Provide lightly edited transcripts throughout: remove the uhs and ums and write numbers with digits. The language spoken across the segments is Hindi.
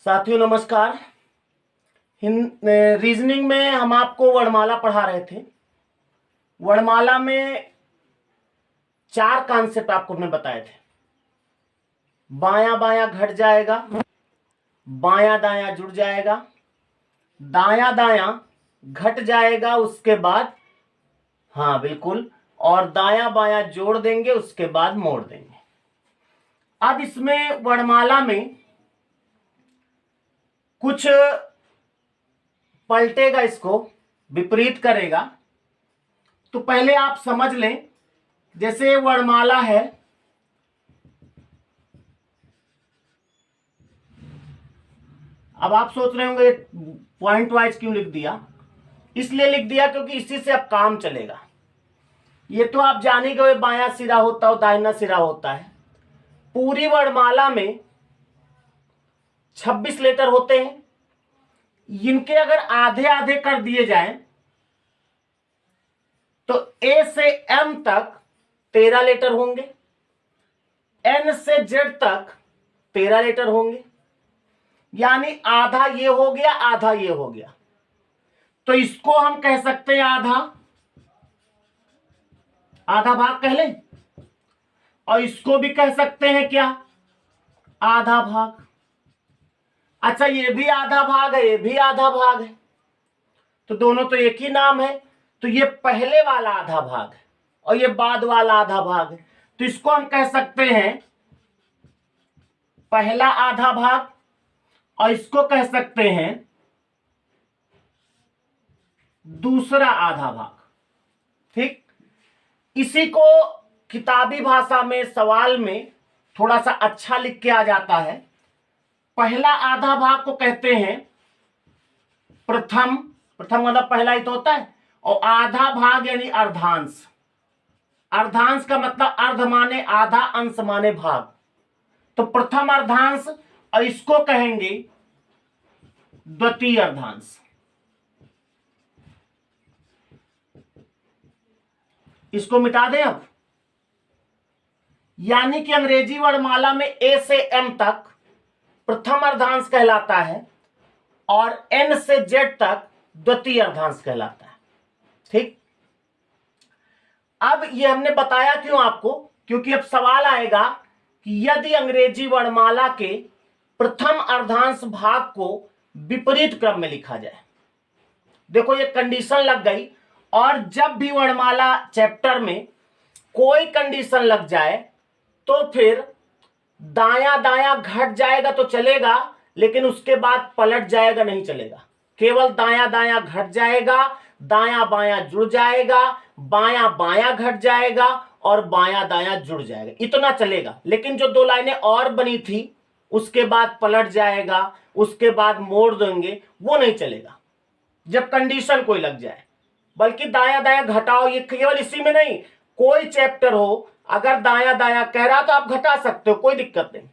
साथियों नमस्कार। रीजनिंग में हम आपको वर्णमाला पढ़ा रहे थे। वर्णमाला में 4 कॉन्सेप्ट आपको हमने बताए थे। बायां बायां घट जाएगा, बायां दायां जुड़ जाएगा, दायां दायां घट जाएगा उसके बाद, हाँ बिल्कुल, और दायां बायां जोड़ देंगे उसके बाद मोड़ देंगे। अब इसमें वर्णमाला में कुछ पलटेगा, इसको विपरीत करेगा। तो पहले आप समझ लें, जैसे वर्णमाला है, अब आप सोच रहे होंगे पॉइंट वाइज क्यों लिख दिया। इसलिए लिख दिया क्योंकि इसी से अब काम चलेगा। ये तो आप जाने गए बायां सिरा होता है, दाहिना सिरा होता है। पूरी वर्णमाला में 26 लेटर होते हैं। इनके अगर आधे आधे कर दिए जाएं तो ए से एम तक 13 लेटर होंगे, एन से जेड तक 13 लेटर होंगे, यानी आधा ये हो गया, आधा ये हो गया। तो इसको हम कह सकते हैं आधा भाग कह लें, और इसको भी कह सकते हैं क्या, आधा भाग। अच्छा, ये भी आधा भाग है, ये भी आधा भाग है, तो दोनों तो एक ही नाम है। तो ये पहले वाला आधा भाग है और ये बाद वाला आधा भाग है। तो इसको हम कह सकते हैं पहला आधा भाग, और इसको कह सकते हैं दूसरा आधा भाग। ठीक, इसी को किताबी भाषा में सवाल में थोड़ा सा अच्छा लिख के आ जाता है। पहला आधा भाग को कहते हैं प्रथम मतलब पहला ही तो होता है, और आधा भाग यानी अर्धांश। अर्धांश का मतलब अर्ध माने आधा, अंश माने भाग। तो प्रथम अर्धांश, और इसको कहेंगे द्वितीय अर्धांश। इसको मिटा दें अब, यानी कि अंग्रेजी वर्णमाला में ए से एम तक प्रथम अर्धांश कहलाता है और एन से जेड तक द्वितीय अर्धांश कहलाता है। ठीक, अब ये हमने बताया क्यों आपको, क्योंकि अब सवाल आएगा कि यदि अंग्रेजी वर्णमाला के प्रथम अर्धांश भाग को विपरीत क्रम में लिखा जाए। देखो ये कंडीशन लग गई, और जब भी वर्णमाला चैप्टर में कोई कंडीशन लग जाए तो फिर दायां दायां घट जाएगा तो चलेगा, लेकिन उसके बाद पलट जाएगा नहीं चलेगा। केवल दायां दायां घट जाएगा, दायां बायां जुड़ जाएगा, बायां बायां घट जाएगा और बायां दायां जुड़ जाएगा, इतना चलेगा। लेकिन जो 2 लाइनें और बनी थी उसके बाद पलट जाएगा, उसके बाद मोड़ देंगे, वो नहीं चलेगा जब कंडीशन कोई लग जाए। बल्कि दायां दायां घटाओ, ये केवल इसी में नहीं, कोई चैप्टर हो अगर दायां दायां कह रहा तो आप घटा सकते हो, कोई दिक्कत नहीं।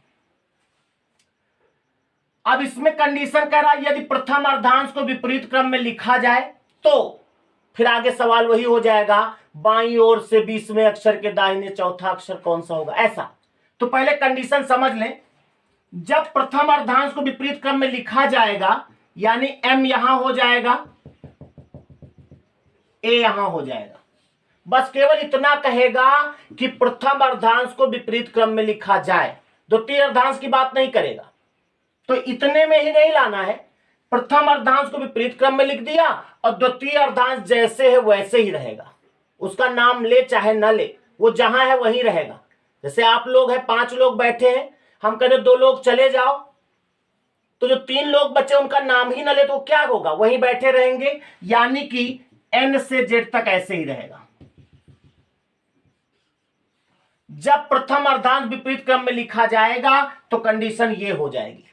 अब इसमें कंडीशन कह रहा है यदि प्रथम अर्धांश को विपरीत क्रम में लिखा जाए तो फिर आगे सवाल वही हो जाएगा, बाईं ओर से 20वें अक्षर के दाहिने चौथा अक्षर कौन सा होगा, ऐसा। तो पहले कंडीशन समझ लें। जब प्रथम अर्धांश को विपरीत क्रम में लिखा जाएगा, यानी एम यहां हो जाएगा, ए यहां हो जाएगा, बस केवल इतना कहेगा कि प्रथम अर्धांश को विपरीत क्रम में लिखा जाए, द्वितीय अर्धांश की बात नहीं करेगा। तो इतने में ही नहीं लाना है, प्रथम अर्धांश को विपरीत क्रम में लिख दिया और द्वितीय अर्धांश जैसे है वैसे ही रहेगा, उसका नाम ले चाहे न ले, वो जहां है वहीं रहेगा। जैसे आप लोग हैं, 5 लोग बैठे हैं, हम कहते 2 लोग चले जाओ, तो जो 3 लोग बचे उनका नाम ही न ले तो क्या होगा, वहीं बैठे रहेंगे, यानी कि एन से जेड तक ऐसे ही रहेगा। जब प्रथम अर्धांश विपरीत क्रम में लिखा जाएगा तो कंडीशन ये हो जाएगी।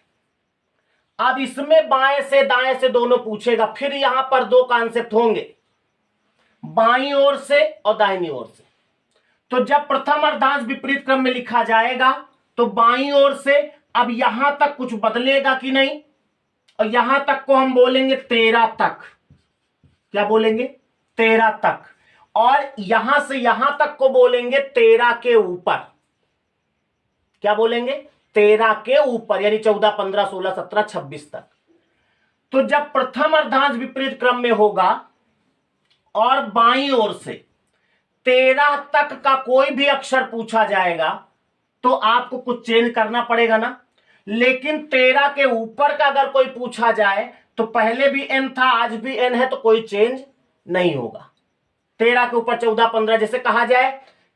अब इसमें बाएं से दाएं से दोनों पूछेगा, फिर यहां पर 2 कॉन्सेप्ट होंगे, बाईं ओर से और दाहिनी ओर से। तो जब प्रथम अर्धांश विपरीत क्रम में लिखा जाएगा तो बाईं ओर से, अब यहां तक कुछ बदलेगा कि नहीं, और यहां तक को हम बोलेंगे 13 तक। क्या बोलेंगे, 13 तक, और यहां से यहां तक को बोलेंगे 13 के ऊपर। क्या बोलेंगे, 13 के ऊपर, यानी 14, 15, 16, 17, 26 तक। तो जब प्रथम अर्धांश विपरीत क्रम में होगा और बाईं ओर से 13 तक का कोई भी अक्षर पूछा जाएगा तो आपको कुछ चेंज करना पड़ेगा ना। लेकिन 13 के ऊपर का अगर कोई पूछा जाए तो पहले भी n था, आज भी n है, तो कोई चेंज नहीं होगा। 13 के ऊपर 14, 15, जैसे कहा जाए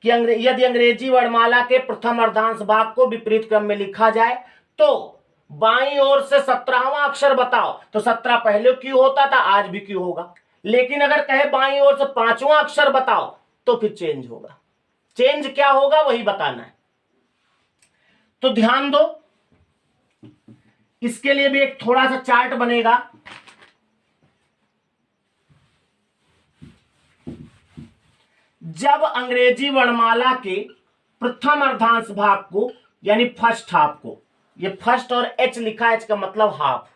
कि यदि अंग्रेजी वर्णमाला के प्रथम अर्धांश भाग को विपरीत क्रम में लिखा जाए तो बाईं ओर से 17वां अक्षर बताओ, तो 17 पहले क्यों होता था, आज भी क्यों होगा। लेकिन अगर कहे बाईं ओर से 5वां अक्षर बताओ तो फिर चेंज होगा। चेंज क्या होगा वही बताना है। तो ध्यान दो, इसके लिए भी एक थोड़ा सा चार्ट बनेगा। जब अंग्रेजी वर्णमाला के प्रथम अर्धांश भाग को, यानी फर्स्ट हाफ को, ये फर्स्ट और एच लिखा है, एच का मतलब हाफ,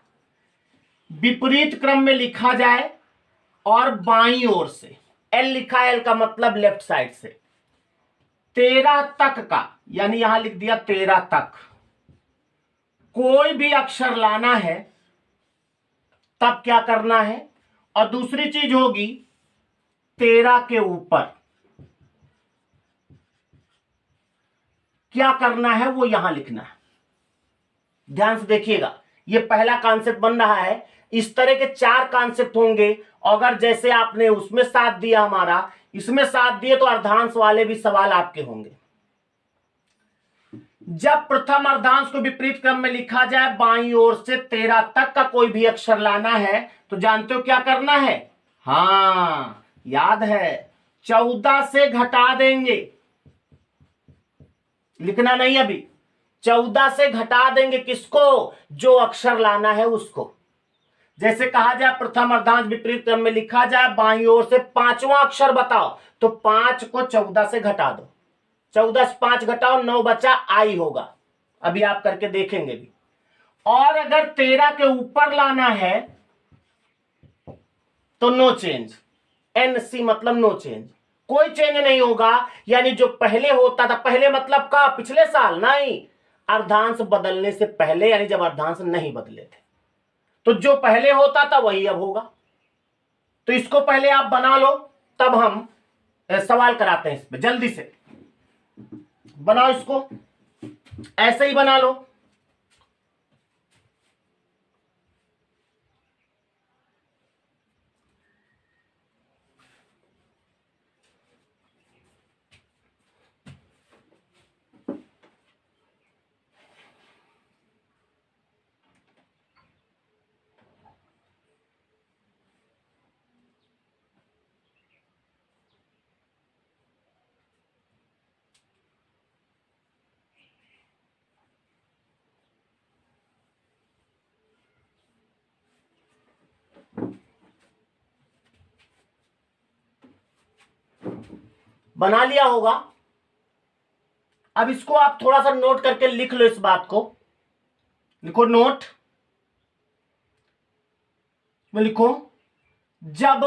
विपरीत क्रम में लिखा जाए और बाईं ओर से एल लिखा है, एल का मतलब लेफ्ट साइड से 13 तक का, यानी यहां लिख दिया 13 तक कोई भी अक्षर लाना है, तब क्या करना है। और दूसरी चीज होगी 13 के ऊपर क्या करना है वो यहां लिखना है। ध्यान से देखिएगा, ये पहला कॉन्सेप्ट बन रहा है। इस तरह के 4 कॉन्सेप्ट होंगे। अगर जैसे आपने उसमें साथ दिया, हमारा इसमें साथ दिए, तो अर्धांश वाले भी सवाल आपके होंगे। जब प्रथम अर्धांश को विपरीत क्रम में लिखा जाए, बाईं ओर से 13 तक का कोई भी अक्षर लाना है, तो जानते हो क्या करना है। हां, याद है, 14 से घटा देंगे, लिखना नहीं अभी, 14 से घटा देंगे किसको, जो अक्षर लाना है उसको। जैसे कहा जाए प्रथम अर्धांश विपरीत क्रम में लिखा जाए, बाईं ओर से 5वां अक्षर बताओ, तो 5 को 14 से घटा दो, 14 से 5 घटाओ, 9 बचा, आई होगा। अभी आप करके देखेंगे भी। और अगर 13 के ऊपर लाना है तो नो चेंज, NC मतलब नो चेंज, कोई चेंज नहीं होगा। यानी जो पहले होता था, पहले मतलब का पिछले साल नहीं, अर्धांश बदलने से पहले, यानी जब अर्धांश नहीं बदले थे, तो जो पहले होता था वही अब होगा। तो इसको पहले आप बना लो, तब हम सवाल कराते हैं। इस पे जल्दी से बनाओ, इसको ऐसे ही बना लो। बना लिया होगा। अब इसको आप थोड़ा सा नोट करके लिख लो, इस बात को लिखो, नोट में लिखो। जब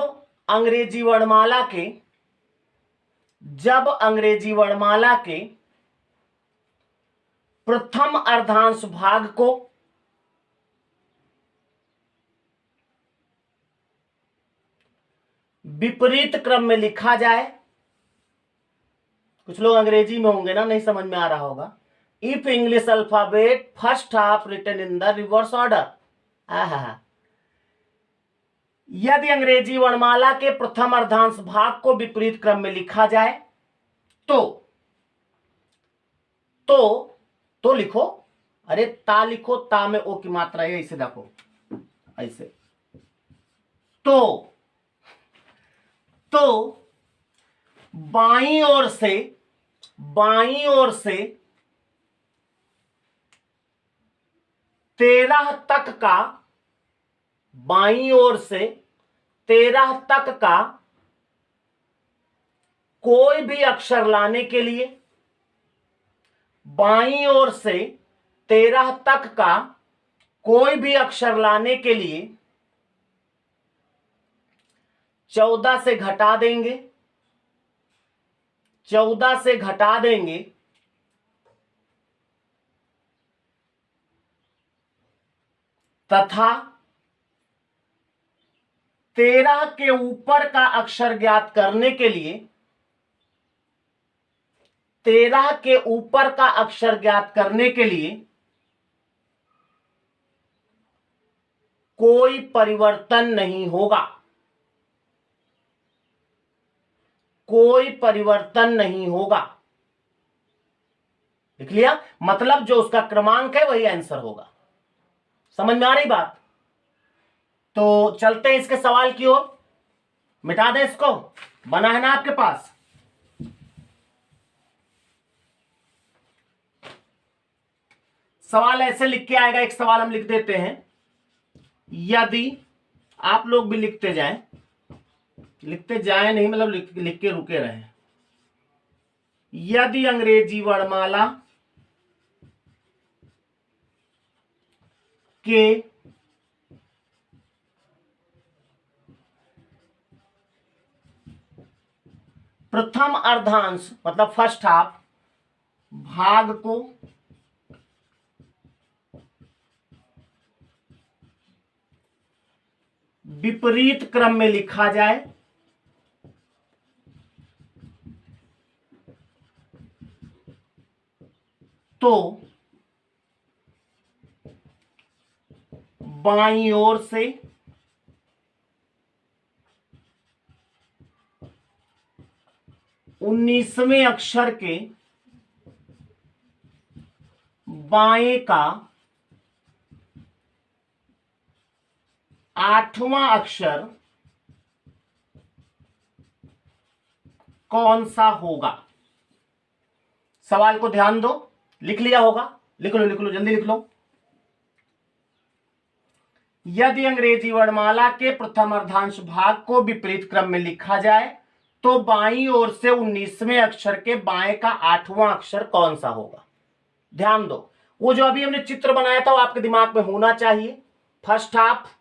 अंग्रेजी वर्णमाला के प्रथम अर्धांश भाग को विपरीत क्रम में लिखा जाए, कुछ लोग अंग्रेजी में होंगे ना, नहीं समझ में आ रहा होगा। If English alphabet first half written in the reverse order, यदि अंग्रेजी वर्णमाला के प्रथम अर्धांश भाग को विपरीत क्रम में लिखा जाए तो लिखो, अरे ता लिखो, ता में ओ की मात्रा है, इसे देखो ऐसे। तो बाईं ओर से 13 तक का, बाईं ओर से 13 तक का कोई भी अक्षर लाने के लिए, बाईं ओर से 13 तक का कोई भी अक्षर लाने के लिए 14 से घटा देंगे, 14 से घटा देंगे तथा 13 के ऊपर का अक्षर ज्ञात करने के लिए 13 के ऊपर का अक्षर ज्ञात करने के लिए कोई परिवर्तन नहीं होगा। कोई परिवर्तन नहीं होगा। लिख लिया? मतलब जो उसका क्रमांक है वही आंसर होगा। समझ में आ रही बात? तो चलते हैं इसके सवाल की ओर। मिटा दें इसको, बना है ना आपके पास? सवाल ऐसे लिख के आएगा। एक सवाल हम लिख देते हैं, यदि आप लोग भी लिखते जाएं नहीं, मतलब लिख के रुके रहे। यदि अंग्रेजी वर्णमाला के प्रथम अर्धांश मतलब फर्स्ट हाफ भाग को विपरीत क्रम में लिखा जाए तो बाईं ओर से उन्नीसवें अक्षर के बाएं का 8वां अक्षर कौन सा होगा? सवाल को ध्यान दो। लिख लिया होगा? लिख लो जल्दी लिख लो। यदि अंग्रेजी वर्णमाला के प्रथम अर्धांश भाग को विपरीत क्रम में लिखा जाए तो बाईं ओर से 19वें अक्षर के बाएं का 8वां अक्षर कौन सा होगा? ध्यान दो, वो जो अभी हमने चित्र बनाया था वो आपके दिमाग में होना चाहिए। फर्स्ट हाफ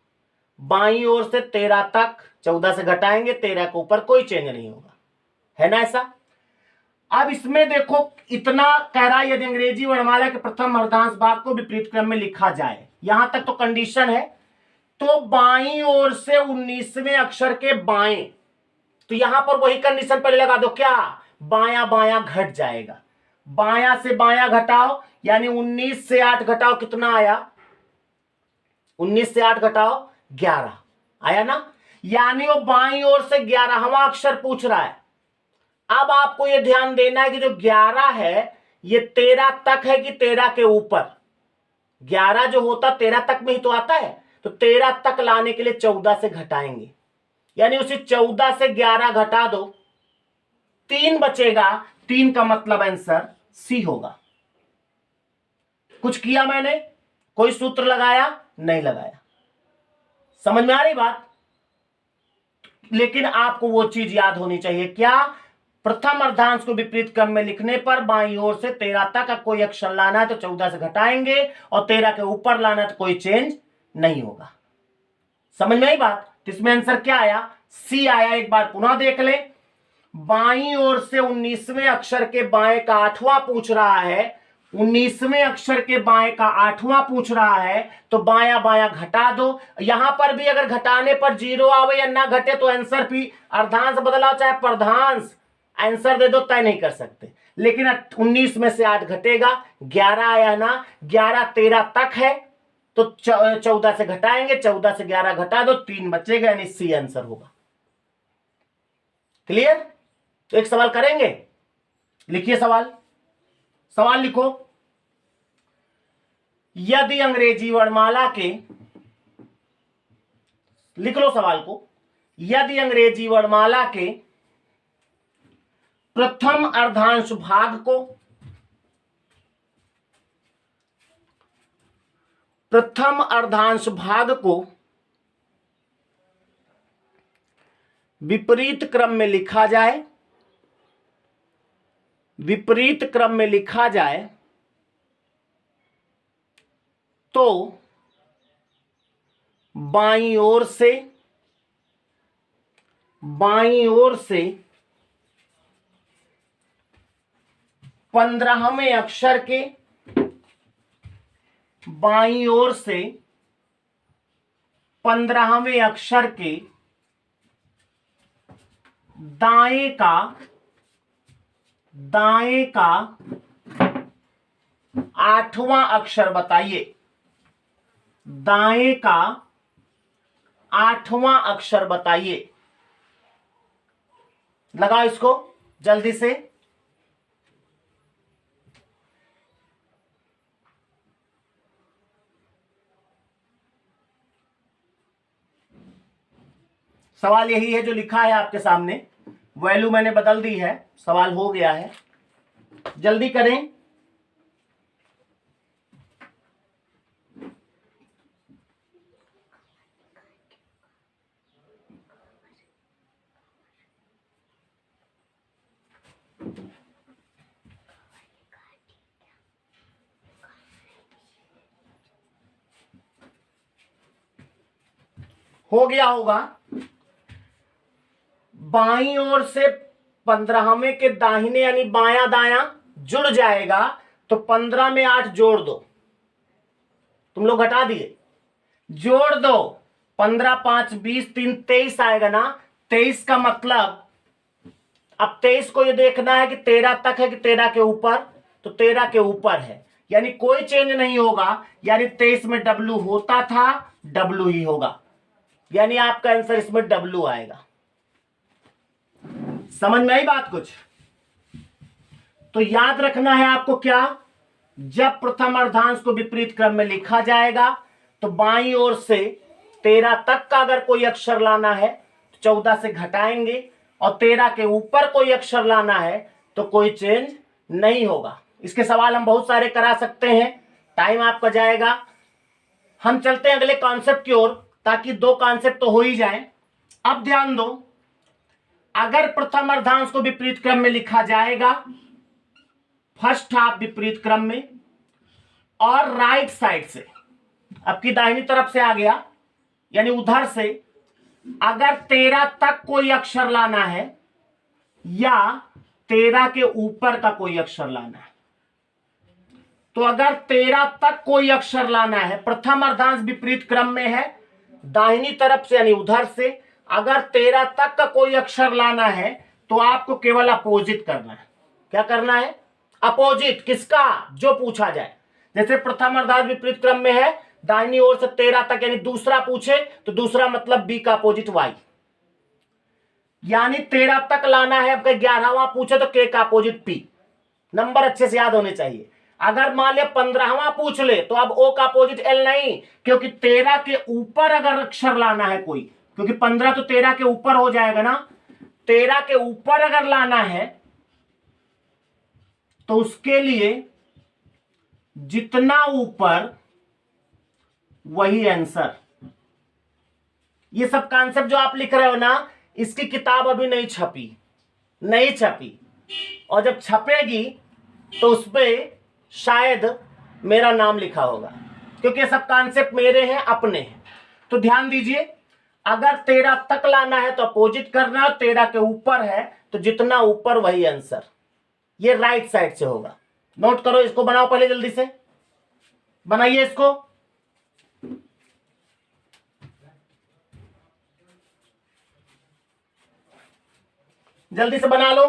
बाईं ओर से 13 तक, 14 से घटाएंगे, 13 के ऊपर कोई चेंज नहीं होगा, है ना ऐसा? अब इसमें देखो, इतना कह रहा है यदि अंग्रेजी वर्णमाला के प्रथम अर्धांश भाग को विपरीत क्रम में लिखा जाए, यहां तक तो कंडीशन है। तो बाईं ओर से 19वें अक्षर के बाएं, तो यहां पर वही कंडीशन पहले लगा दो, क्या? बायां बायां घट जाएगा। बायां से बायां घटाओ, यानी 19 से 8 घटाओ, कितना आया? 19 से 8 घटाओ 11 आया ना? यानी वो बाईं ओर से 11वां अक्षर पूछ रहा है। अब आपको यह ध्यान देना है कि जो 11 है ये 13 तक है कि 13 के ऊपर? 11 जो होता 13 तक में ही तो आता है, तो 13 तक लाने के लिए 14 से घटाएंगे, यानी उसे 14 से 11 घटा दो, 3 बचेगा। 3 का मतलब आंसर सी होगा। कुछ किया मैंने? कोई सूत्र लगाया? नहीं लगाया। समझ में आ रही बात? लेकिन आपको वो चीज याद होनी चाहिए, क्या? प्रथम अर्धांश को विपरीत क्रम में लिखने पर बाईं ओर से 13 तक का कोई अक्षर लाना है तो 14 से घटाएंगे, और 13 के ऊपर लाना है तो कोई चेंज नहीं होगा। समझ में आई बात? तो इसमें आंसर क्या आया? सी आया। एक बार पुनः देख ले। बाईं ओर से 19वें अक्षर के बाएं का 8वां पूछ रहा है, 19वें अक्षर के बाएं का 8वां पूछ रहा है, तो बायां बायां घटा दो। यहां पर भी अगर घटाने पर 0 आवे या ना घटे तो आंसर भी अर्धांश बदलाव चाहे प्रधांश, आंसर दे दो, तय नहीं कर सकते। लेकिन 19 में से 8 घटेगा, 11 आया ना? 11 13 तक है तो 14 से घटाएंगे, 14 से 11 घटा दो, 3 बचेगा, यानी सी आंसर होगा। क्लियर? तो एक सवाल करेंगे। लिखिए सवाल लिखो। यदि अंग्रेजी वर्णमाला के, लिख लो सवाल को, यदि अंग्रेजी वर्णमाला के प्रथम अर्धांश भाग को विपरीत क्रम में लिखा जाए तो बाईं ओर से 15वें अक्षर के बाईं ओर से 15वें अक्षर के दाएं का 8वां अक्षर बताइए। दाएं का 8वां अक्षर बताइए। लगाओ इसको जल्दी से। सवाल यही है जो लिखा है आपके सामने। वैल्यू मैंने बदल दी है, सवाल हो गया है, जल्दी करें। हो गया होगा। बाईं ओर से 15वें के दाहिने यानी बायां दायां जुड़ जाएगा, तो 15 में 8 जोड़ दो। तुम लोग घटा दिए, जोड़ दो। 15 5 20 3 23 आएगा ना। 23 का मतलब अब 23 को ये देखना है कि 13 तक है कि 13 के ऊपर, तो 13 के ऊपर है, यानी कोई चेंज नहीं होगा। यानी 23 में W होता था, W ही होगा, यानी आपका आंसर इसमें W आएगा। समझ में आई बात कुछ? तो याद रखना है आपको क्या, जब प्रथम अर्धांश को विपरीत क्रम में लिखा जाएगा तो बाईं ओर से 13 तक का अगर कोई अक्षर लाना है तो 14 से घटाएंगे, और 13 के ऊपर कोई अक्षर लाना है तो कोई चेंज नहीं होगा। इसके सवाल हम बहुत सारे करा सकते हैं, टाइम आपका जाएगा। हम चलते हैं अगले कॉन्सेप्ट की ओर, ताकि 2 कॉन्सेप्ट तो हो ही जाए। अब ध्यान दो, अगर प्रथम अर्धांश को विपरीत क्रम में लिखा जाएगा, फर्स्ट हाफ विपरीत क्रम में, और राइट साइड से, आपकी दाहिनी तरफ से आ गया यानी उधर से, अगर 13 तक कोई अक्षर लाना है या 13 के ऊपर का कोई अक्षर लाना है, तो अगर 13 तक कोई अक्षर लाना है, प्रथम अर्धांश विपरीत क्रम में है, दाहिनी तरफ से यानी उधर से, अगर 13 तक का कोई अक्षर लाना है तो आपको केवल अपोजिट करना है। क्या करना है? अपोजिट। किसका? जो पूछा जाए। जैसे प्रथम अर्धांश विपरीत क्रम में है, दाहिनी ओर से 13 तक यानी दूसरा पूछे तो दूसरा मतलब बी का अपोजिट वाई, यानी 13 तक लाना है। आपका 11वां पूछे तो के का अपोजिट पी। नंबर अच्छे से याद होने चाहिए। अगर मान लिया 15वां पूछ ले तो अब ओ का अपोजिट एल नहीं, क्योंकि 13 के ऊपर अगर अक्षर लाना है कोई, क्योंकि 15 तो 13 के ऊपर हो जाएगा ना, 13 के ऊपर अगर लाना है तो उसके लिए जितना ऊपर वही आंसर। ये सब कॉन्सेप्ट जो आप लिख रहे हो ना, इसकी किताब अभी नहीं छपी, और जब छपेगी तो उसपे शायद मेरा नाम लिखा होगा, क्योंकि ये सब कॉन्सेप्ट मेरे हैं, अपने हैं। तो ध्यान दीजिए, अगर 13 तक लाना है तो अपोजिट करना है, 13 के ऊपर है तो जितना ऊपर वही आंसर। ये राइट साइड से होगा। नोट करो, इसको बनाओ पहले, जल्दी से बनाइए इसको। जल्दी से बना लो।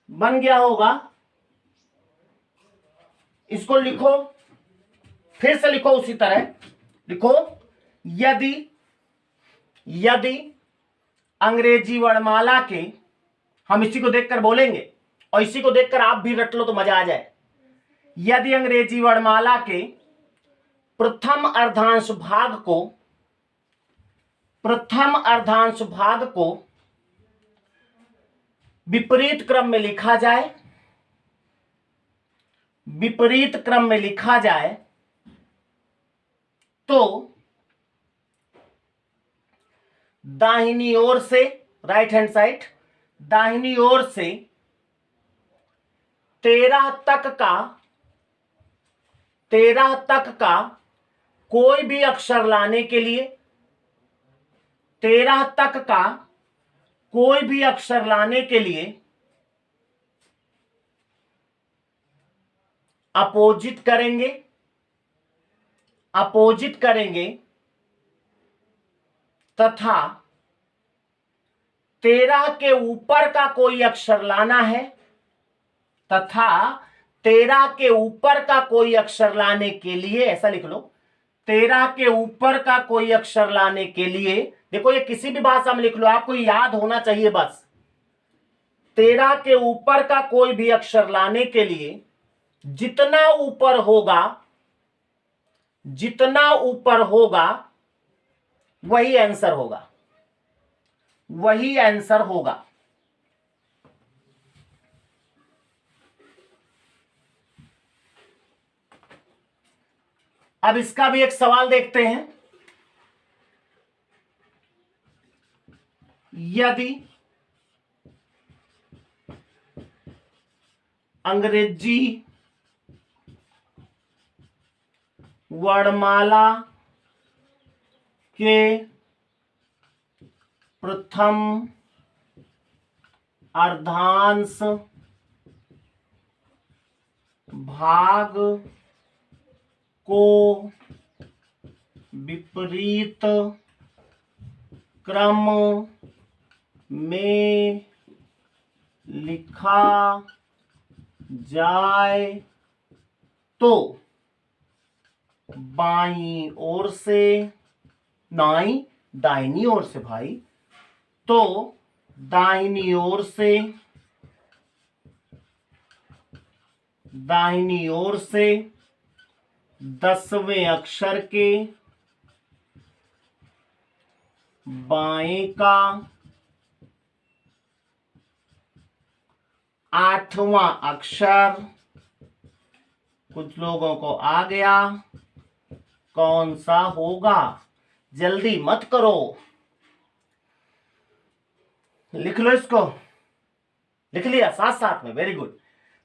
बन गया होगा। इसको लिखो, फिर से लिखो, उसी तरह लिखो। यदि अंग्रेजी वर्णमाला के, हम इसी को देखकर बोलेंगे और इसी को देखकर आप भी रट लो तो मजा आ जाए। यदि अंग्रेजी वर्णमाला के प्रथम अर्धांश भाग को विपरीत क्रम में लिखा जाए तो दाहिनी ओर से, राइट हैंड साइड, दाहिनी ओर से 13 तक का कोई भी अक्षर लाने के लिए 13 तक का कोई भी अक्षर लाने के लिए अपोजिट करेंगे तथा 13 के ऊपर का कोई अक्षर लाना है, तथा 13 के ऊपर का कोई अक्षर लाने के लिए, ऐसा लिख लो, 13 के ऊपर का कोई अक्षर लाने के लिए, देखो ये किसी भी भाषा में लिख लो, आपको याद होना चाहिए बस। 13 के ऊपर का कोई भी अक्षर लाने के लिए जितना ऊपर होगा वही आंसर होगा। अब इसका भी एक सवाल देखते हैं। यदि अंग्रेजी वर्णमाला के प्रथम अर्धांश भाग को विपरीत क्रम में लिखा जाए तो बाईं ओर से, दाहिनी ओर से भाई, तो दाहिनी ओर से 10वें अक्षर के बाएं का 8वां अक्षर कुछ लोगों को आ गया, कौन सा होगा? जल्दी मत करो, लिख लो इसको। लिख लिया साथ साथ में, वेरी गुड।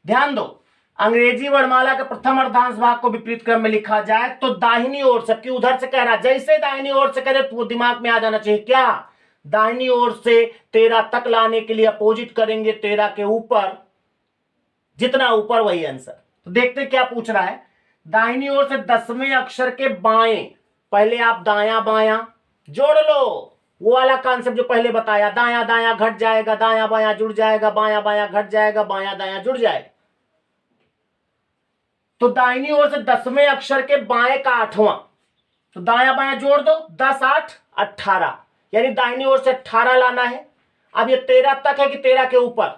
ध्यान दो, अंग्रेजी वर्णमाला के प्रथम अर्धांश भाग को विपरीत क्रम में लिखा जाए तो दाहिनी ओर से, कि उधर से कह रहा, जैसे दाहिनी ओर से करे तो वो दिमाग में आ जाना चाहिए क्या, दाहिनी ओर से 13 तक लाने के लिए अपोजिट करेंगे 13 के ऊपर, जितना ऊपर वही आंसर। तो देखते क्या पूछ रहा है। दाहिनी ओर से 10वें अक्षर के बाएं, पहले आप दायां बायां जोड़ लो, वो वाला कॉन्सेप्ट जो पहले बताया, दायां दायां घट जाएगा, दायां बायां जुड़ जाएगा, बायां बायां घट जाएगा, बायां दायां जुड़ जाएगा। तो दाहिनी ओर से 10वें अक्षर के बाएं का 8वां, तो दायां बायां जोड़ दो, 10 8 18, यानी दाहिनी ओर से 18 लाना है। अब ये 13 तक है कि 13 के ऊपर?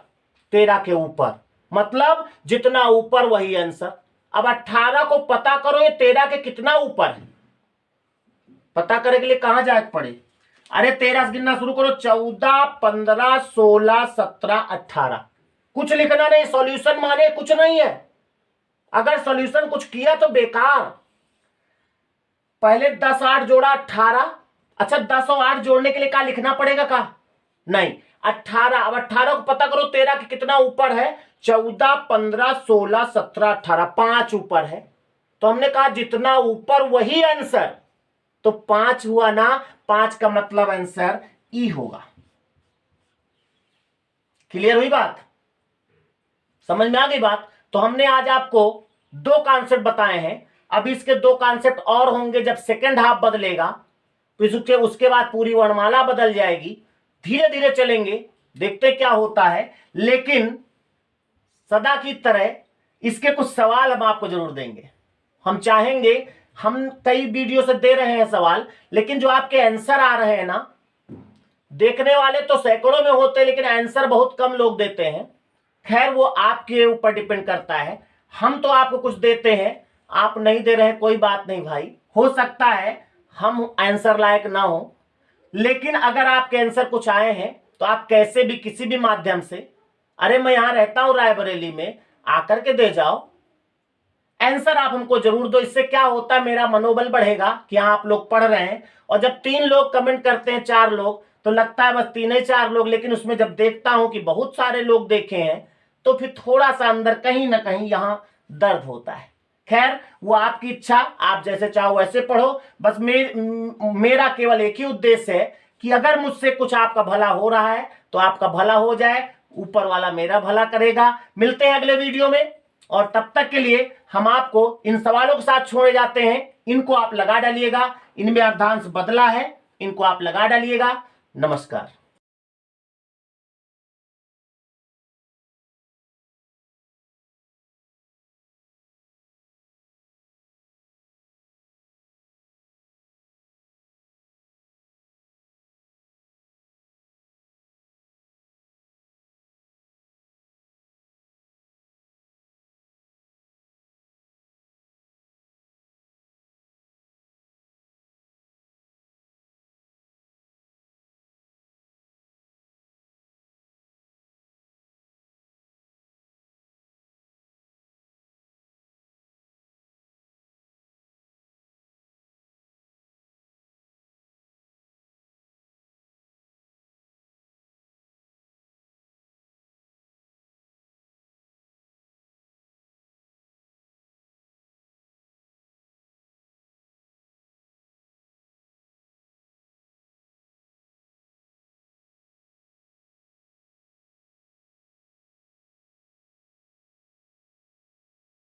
13 के ऊपर, मतलब जितना ऊपर वही आंसर। अब 18 को पता करो ये 13 के कितना ऊपर है, पता करने के लिए कहां जाए पड़े? अरे 13 से गिनना शुरू करो, 14 15 16 17 18, कुछ लिखना नहीं, सॉल्यूशन माने कुछ नहीं है। अगर सॉल्यूशन कुछ किया तो बेकार। पहले 10 8 जोड़ा 18, अच्छा 10 और 8 जोड़ने के लिए क्या लिखना पड़ेगा का? नहीं, 18। अब 18 को पता करो 13 के कितना ऊपर है, 14 15 16 17 18, 5 ऊपर है। तो हमने कहा जितना ऊपर वही आंसर, तो 5 हुआ ना, 5 का मतलब आंसर ई होगा। क्लियर हुई बात? समझ में आ गई बात? तो हमने आज आपको 2 कॉन्सेप्ट बताए हैं। अब इसके 2 कॉन्सेप्ट और होंगे जब सेकेंड हाफ बदलेगा, फिर उसके बाद पूरी वर्णमाला बदल जाएगी। धीरे धीरे चलेंगे, देखते क्या होता है। लेकिन सदा की तरह इसके कुछ सवाल हम आपको जरूर देंगे। हम चाहेंगे, हम कई वीडियो से दे रहे हैं सवाल, लेकिन जो आपके आंसर आ रहे हैं ना, देखने वाले तो सैकड़ों में होते हैं लेकिन आंसर बहुत कम लोग देते हैं। खैर वो आपके ऊपर डिपेंड करता है। हम तो आपको कुछ देते हैं, आप नहीं दे रहे हैं, कोई बात नहीं भाई, हो सकता है हम आंसर लायक ना हो, लेकिन अगर आपके आंसर कुछ आए हैं तो आप कैसे भी किसी भी माध्यम से, अरे मैं यहां रहता हूं रायबरेली में, आकर के दे जाओ, आंसर आप हमको जरूर दो। इससे क्या होता है, मेरा मनोबल बढ़ेगा कि हाँ आप लोग पढ़ रहे हैं। और जब 3 लोग कमेंट करते हैं, 4 लोग, तो लगता है बस 3 ही 4 लोग, लेकिन उसमें जब देखता हूं कि बहुत सारे लोग देखे हैं तो फिर थोड़ा सा अंदर कहीं ना कहीं यहां दर्द होता है। खैर वो आपकी इच्छा, आप जैसे चाहो वैसे पढ़ो। बस मेरा केवल एक ही उद्देश्य है कि अगर मुझसे कुछ आपका भला हो रहा है तो आपका भला हो जाए, ऊपर वाला मेरा भला करेगा। मिलते हैं अगले वीडियो में, और तब तक के लिए हम आपको इन सवालों के साथ छोड़े जाते हैं। इनको आप लगा डालिएगा, इनमें अर्धांश बदला है, इनको आप लगा डालिएगा। नमस्कार।